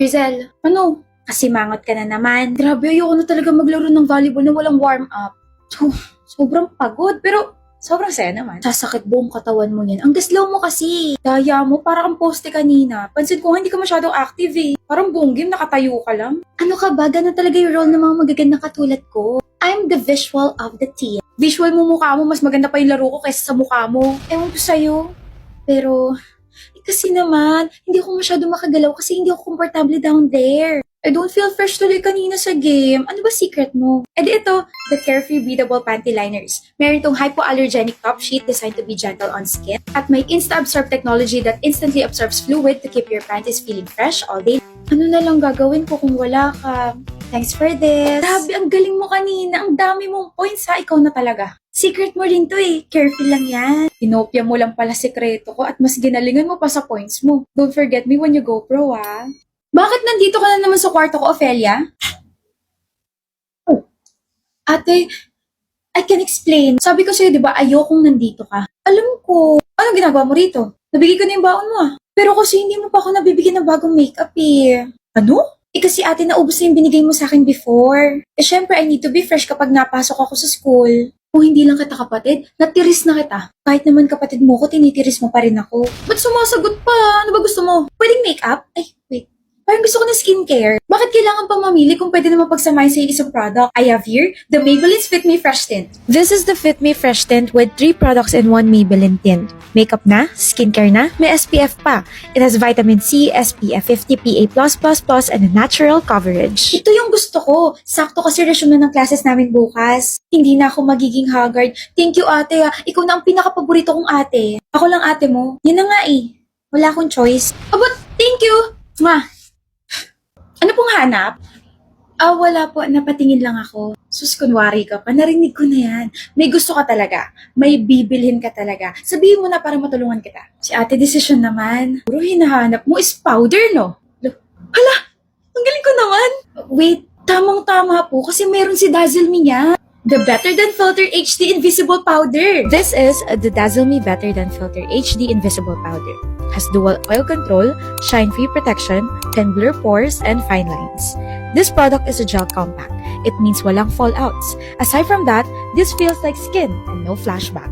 Rizal, ano? Kasi mangot ka na naman. Grabe, ayoko na talaga maglaro ng volleyball na walang warm-up. Sobrang pagod, pero sobrang saya naman. Sasakit buong katawan mo yan. Ang gaslaw mo kasi. Daya mo, parang ang poste kanina. Pansin ko, hindi ka masyadong active eh. Parang buong game, nakatayo ka lang. Ano ka ba? Ganun talaga yung role ng mga magagandang katulad ko. I'm the visual of the team. Visual mo mukha mo, mas maganda pa yung laro ko kaysa sa mukha mo. Ewan ko sa'yo. Pero, kasi naman, hindi ako masyado makagalaw kasi hindi ako komportable down there. I don't feel fresh tuloy kanina sa game. Ano ba secret mo? Eh di ito, the Carefree Breathable Panty Liners. Meron itong hypoallergenic top sheet designed to be gentle on skin at may Insta-Absorb technology that instantly absorbs fluid to keep your panties feeling fresh all day. Ano na lang gagawin ko kung wala ka? Thanks for this. Grabe, ang galing mo kanina. Ang dami mong points ha. Ikaw na talaga. Secret mo rin to eh. Careful lang yan. Pinopya mo lang pala sekreto ko at mas ginalingan mo pa sa points mo. Don't forget me when you go pro ah. Bakit nandito ka na naman sa kwarto ko, Ophelia? Oh. Ate, I can explain. Sabi ko sa'yo, di ba, ayokong nandito ka. Alam ko. Anong ginagawa mo rito? Nabigay ko na yung baon mo ah. Pero kasi hindi mo pa ako nabibigyan ng bagong makeup eh. Ano? Eh kasi ate, naubos na yung binigay mo sa akin before. Eh syempre, I need to be fresh kapag napasok ako sa school. Kung hindi lang kita kapatid, natiris na kita. Kahit naman kapatid mo ko, tinitiris mo pa rin ako. Ba't sumasagot pa? Ano ba gusto mo? Pwedeng makeup? Ay, wait. Parang gusto ko ng skincare. Bakit kailangan pang mamili kung pwede naman pagsamahin sa isang product? I have here the Maybelline's Fit Me Fresh Tint. This is the Fit Me Fresh Tint with 3 products in 1 Maybelline tint. Makeup na, skincare na, may SPF pa. It has vitamin C, SPF 50, PA+++, and a natural coverage. Ito yung gusto ko. Sakto kasi resume na ng classes namin bukas. Hindi na ako magiging haggard. Thank you ate ha. Ikaw na ang pinaka-paborito kong ate. Ako lang ate mo. Yan na nga eh. Wala akong choice. But thank you. Mwah. Ano pong hanap? Wala po. Napatingin lang ako. Sus, kunwari ka pa. Narinig ko na yan. May gusto ka talaga. May bibilhin ka talaga. Sabihin mo na para matulungan kita. Si ate, decision naman. Puro hinahanap mo is powder, no? Hala! Ang galing ko naman! Wait, tamang-tama po kasi meron si Dazzle Me niya. The Better Than Filter HD Invisible Powder. This is the Dazzle Me Better Than Filter HD Invisible Powder. Has dual oil control, shine-free protection, can blur pores and fine lines. This product is a gel compact. It means walang fallouts. Aside from that, this feels like skin and no flashback.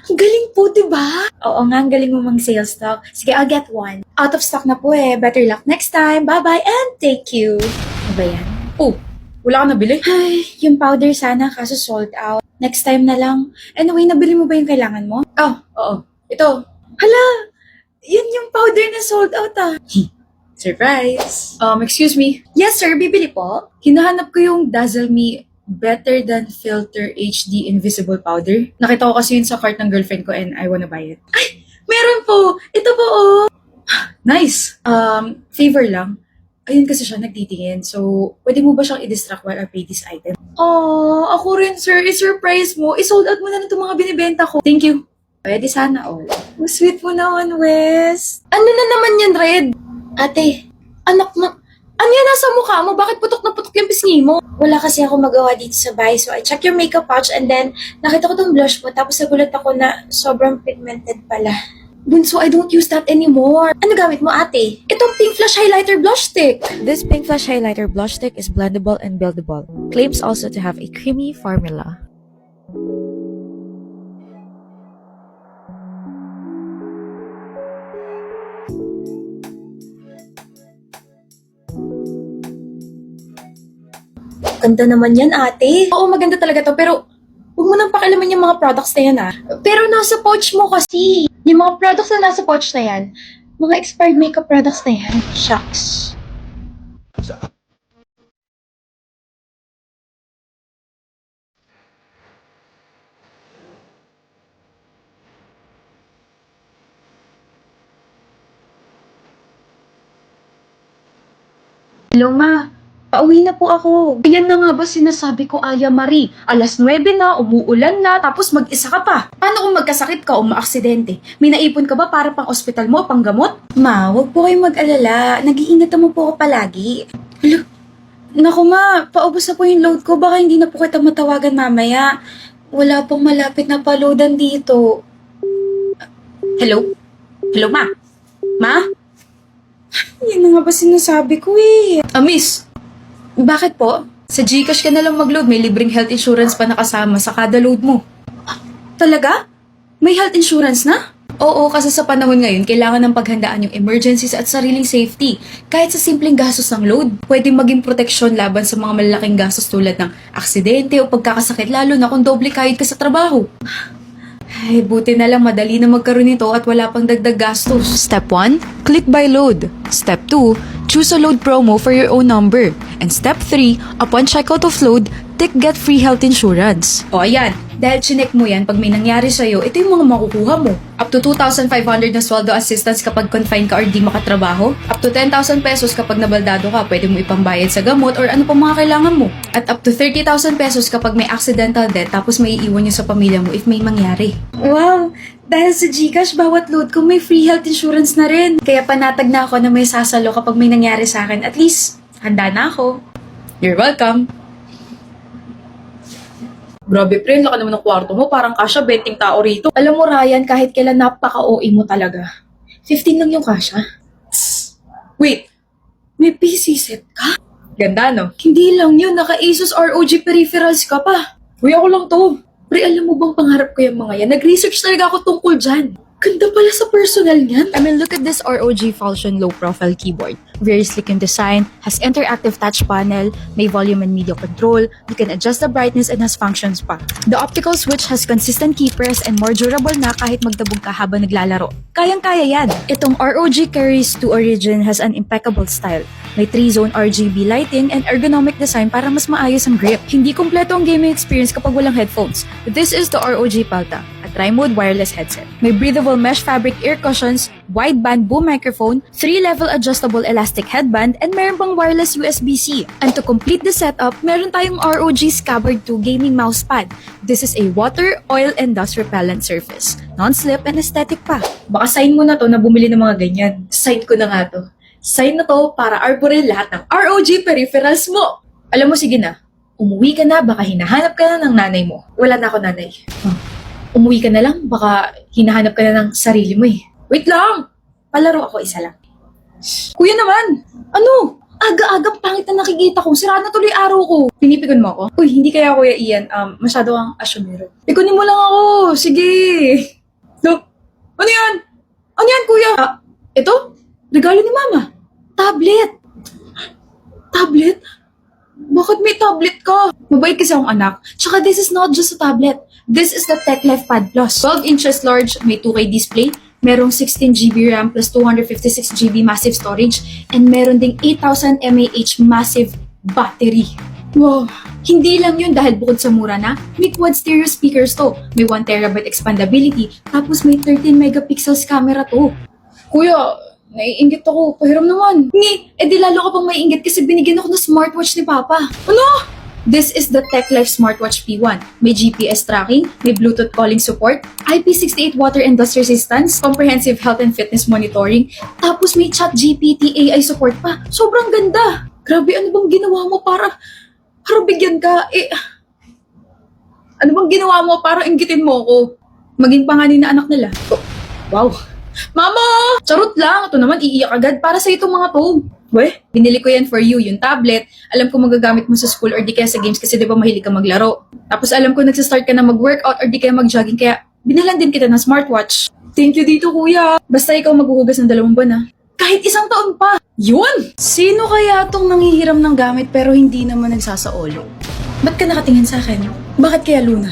Ang galing po, diba? Oo nga, ang galing mo mang-sales talk. Sige, I'll get one. Out of stock na po eh. Better luck next time. Bye-bye and take you. Ano ba yan? Oh, wala ka nabili? Ay, yung powder sana kaso sold out. Next time na lang. Anyway, nabili mo ba yung kailangan mo? Oh, oo. Ito. Hala, yun yung powder na sold out ah. Surprise! Excuse me. Yes sir, bibili po. Hinahanap ko yung Dazzle Me Better Than Filter HD Invisible Powder. Nakita ko kasi yun sa cart ng girlfriend ko and I wanna buy it. Ay, meron po! Ito po oh! Nice! Favor lang. Ayun kasi siya nagtitingin. So, pwede mo ba siyang i-distract while I pay this item? Oh, ako rin sir. I-surprise mo. I-sold out mo na itong mga binibenta ko. Thank you. Pwede sana all. Ang sweet mo naman, Wes. Ano na naman yan, Red? Ate, anak na... Ano yan nasa mukha mo? Bakit putok na putok yung pisngi mo? Wala kasi ako magawa dito sa bahay. So, I check your makeup pouch and then nakita ko tong blush mo. Tapos nagulat ako na sobrang pigmented pala. Bunso, I don't use that anymore. Ano gamit mo, ate? Itong Pink Flash Highlighter Blush Stick. This Pink Flash Highlighter Blush Stick is blendable and buildable. Claims also to have a creamy formula. Ganda naman yan, ate. Oo, maganda talaga to. Pero, huwag mo nang pakialaman yung mga products na yan, ah. Pero nasa pouch mo kasi. Yung mga products na nasa pouch na yan, mga expired makeup products na yan. Shucks. Hello, ma. Pauwi na po ako. Yan na nga ba sinasabi ko, Aya Marie? 9:00 na, umuulan na, tapos mag-isa ka pa. Paano kung magkasakit ka o maaksidente? May naipon ka ba para pang ospital mo o pang gamot? Ma, huwag po kayong mag-alala. Nag-iingatan mo po ako palagi. Hello, Naku ma, paubos na po yung load ko. Baka hindi na po kita matawagan mamaya. Wala pong malapit na paloadan dito. Hello? Hello, ma? Ma? Yan na nga ba sinasabi ko eh. Miss, Bakit po? sa Gcash ka na lang mag-load. May libreng health insurance pa nakasama sa kada load mo. Talaga? May health insurance na? Oo, kasi sa panahon ngayon, kailangan ng paghandaan yung emergencies at sariling safety. Kahit sa simpleng gastos ng load, pwede maging proteksyon laban sa mga malalaking gastos tulad ng aksidente o pagkakasakit, lalo na kung doble kayod ka sa trabaho. Ay, buti na lang madali na magkaroon nito at wala pang dagdag gastos. Step 1, click by load. Step 2, choose a load promo for your own number. And step 3, upon checkout of load, tick get free health insurance. O ayan, dahil chinek mo yan, pag may nangyari sa'yo, ito yung mga makukuha mo. Up to 2,500 na sweldo assistance kapag confined ka or di makatrabaho. Up to 10,000 pesos kapag nabaldado ka, pwede mo ipambayad sa gamot or ano pa mga kailangan mo. At up to 30,000 pesos kapag may accidental death tapos may iiwan yun sa pamilya mo if may mangyari. Wow! Dahil sa Gcash, bawat load ko may free health insurance na rin. Kaya panatag na ako na may sasalo kapag may nangyari sa akin. At least, handa na ako. You're welcome! Grabe pre, laki naman ng kwarto mo. Parang kasya 20 tao rito. Alam mo Ryan, kahit kailan napaka-OA mo talaga. 15 lang yung kasha. Wait, May PC set ka? ganda no? Hindi lang yun, naka-Asus ROG peripherals ka pa. Uy, ako lang to. Pre, alam mo bang pangarap ko yung mga yan? Nag-research talaga ako tungkol dyan. Ganda pala sa personal niyan. I mean, look at this ROG Falchion low-profile keyboard. Very sleek in design, has interactive touch panel, may volume and media control, you can adjust the brightness and has functions pa. The optical switch has consistent key press and more durable na kahit magdabog ka habang naglalaro. Kayang-kaya yan! Itong ROG Carries 2 Origin has an impeccable style. May 3-zone RGB lighting and ergonomic design para mas maayos ang grip. Hindi kumpleto ang gaming experience kapag walang headphones. This is the ROG Palta, a tri-mode wireless headset. May breathable mesh fabric ear cushions, wideband boom microphone, 3-level adjustable elastic headband, and meron pang wireless USB-C. And to complete the setup, meron tayong ROG Scabbard 2 gaming mousepad. This is a water, oil, and dust repellent surface. Non-slip and aesthetic pa. Baka sign mo na to na bumili ng mga ganyan. Sign ko na nga to. Sign na to para arborin lahat ng ROG peripherals mo. Alam mo, sige na. Umuwi ka na, baka hinahanap ka na ng nanay mo. Wala na ako nanay. Umuwi ka na lang, baka hinahanap ka na ng sarili mo eh. Wait lang! Palaro ako isa lang. Kuya naman! Ano? Aga-agang pangit na nakikita ko. Sira na tuloy araw ko. Pinipigon mo ako? Uy, hindi kaya Kuya Ian. Masyado kang asyumero. Pikunin mo lang ako. Sige. Look. Ano yan? Ano yan, Kuya? Ito? Regalo ni Mama. Tablet. Tablet? Bakit may tablet ka? Mabait kasi akong anak. Tsaka this is not just a tablet. This is the TechLife Pad Plus. 12 inches large, may 2K display, merong 16GB RAM plus 256GB massive storage, and meron ding 8,000 mAh massive battery. Wow! Hindi lang yun dahil bukod sa mura na, may quad stereo speakers to. May 1TB expandability, tapos may 13 megapixels camera to. Kuya, naiinggit ako. Pahiram naman. Di lalo ka pang maiinggit kasi binigyan ako ng smartwatch ni Papa. Ano? This is the TechLife Smartwatch P1. May GPS tracking, may Bluetooth calling support, IP68 water and dust resistance, comprehensive health and fitness monitoring, tapos may ChatGPT AI support pa. Sobrang ganda. Grabe, ano bang ginawa mo para bigyan ka? Ano bang ginawa mo para inggitin mo ako? Maging panganin na anak nila. Oh, wow. Mama! Charot lang. Ito naman, iiyak agad para sa itong mga to. Weh, binili ko yan for you, yung tablet. Alam ko magagamit mo sa school or di kaya sa games kasi di ba mahilig ka maglaro. Tapos alam ko nagsastart ka na mag-workout or di kaya mag-jogging kaya binalan din kita ng smartwatch. Thank you dito kuya. Basta ikaw maghuhugas ng 2 buwan ha. Kahit 1 taon pa. Yun! Sino kaya tong nanghihiram ng gamit pero hindi naman nagsasaolo? Ba't ka nakatingin sa akin? Bakit kaya Luna?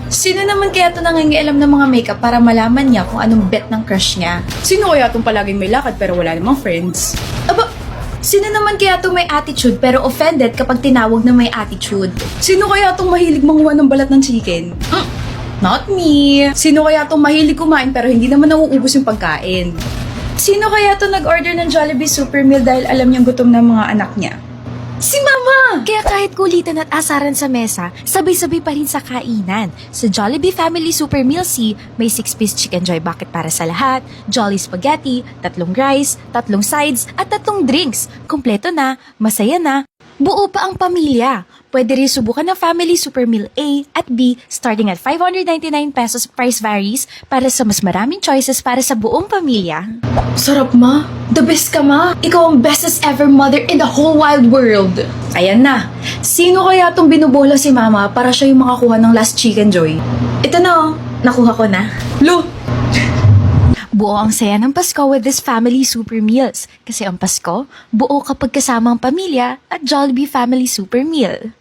Sino naman kaya ito nangingialam ng mga makeup para malaman niya kung anong bet ng crush niya? Sino kaya itong palaging may lakad pero wala namang friends? Aba, sino naman kaya itong may attitude pero offended kapag tinawag na may attitude? Sino kaya itong mahilig manguha ng balat ng chicken? Not me. Sino kaya itong mahilig kumain pero hindi naman nauubos yung pagkain? Sino kaya ito nag-order ng Jollibee Super Meal dahil alam niyang gutom ng mga anak niya? Si Mama! Kaya kahit kulitan at asaran sa mesa, sabay-sabay pa rin sa kainan. Sa Jollibee Family Super Meal C, may 6-piece chicken joy bucket para sa lahat, Jolly Spaghetti, 3 rice, 3 sides, at 3 drinks. Kompleto na, masaya na, Buo pa ang pamilya. Pwede rin subukan ng Family Super Meal A at B starting at 599 pesos. Price varies para sa mas maraming choices para sa buong pamilya. Sarap, ma. The best ka, ma. Ikaw ang bestest ever mother in the whole wide world. Ayan na. Sino kaya tong binubola si mama para siya yung makakuha ng last chicken joy? Ito na, oh. Nakuha ko na. Lo! Buo ang saya ng Pasko with this Family Super Meals. Kasi ang Pasko, buo kapag kasama ang pamilya at Jollibee Family Super Meal.